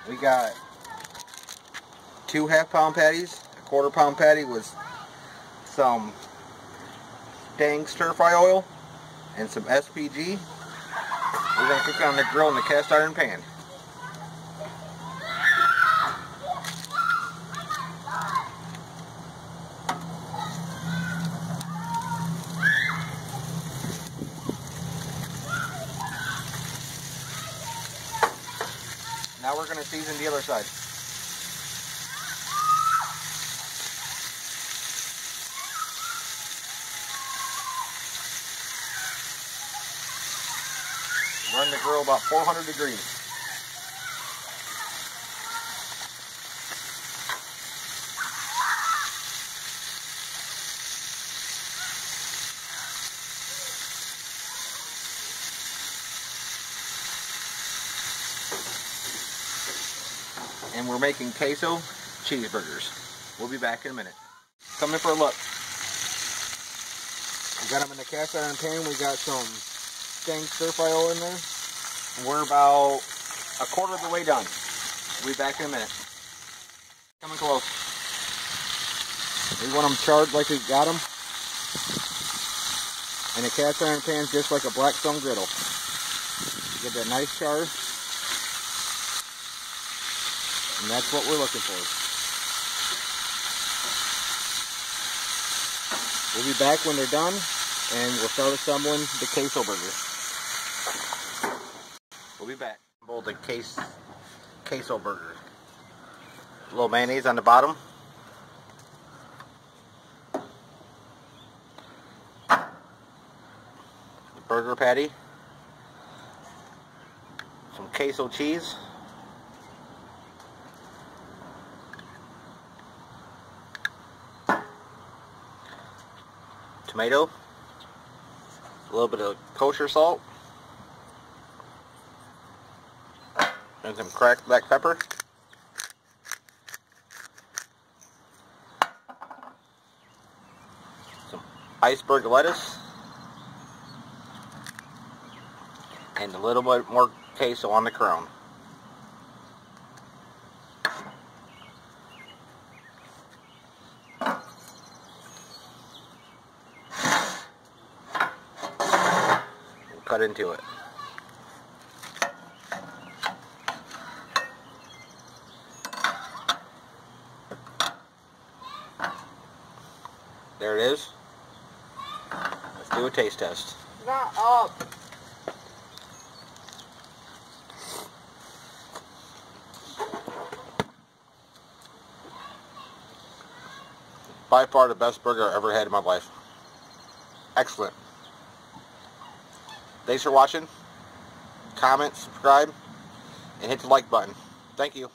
We got 2 half-pound patties, a quarter-pound patty with some dang stir-fry oil, and some SPG. We're going to cook it on the grill in the cast iron pan. Now we're going to season the other side. Run the grill about 400 degrees. And we're making queso cheeseburgers. We'll be back in a minute. Come in for a look. We got them in the cast iron pan. We got some dang stir-fry oil in there. We're about a quarter of the way done. We'll be back in a minute. Coming close. We want them charred like we got them. And the cast iron pan is just like a Blackstone griddle. Get that nice char. And that's what we're looking for. We'll be back when they're done, and we'll start assembling the queso burger. We'll be back. Assemble the queso burger. A little mayonnaise on the bottom. The burger patty. Some queso cheese. Tomato, a little bit of kosher salt, and some cracked black pepper. Some iceberg lettuce, and a little bit more queso on the crown. Cut into it. There it is. Let's do a taste test. Not up. By far the best burger I've ever had in my life. Excellent. Thanks for watching. Comment, subscribe, and hit the like button. Thank you.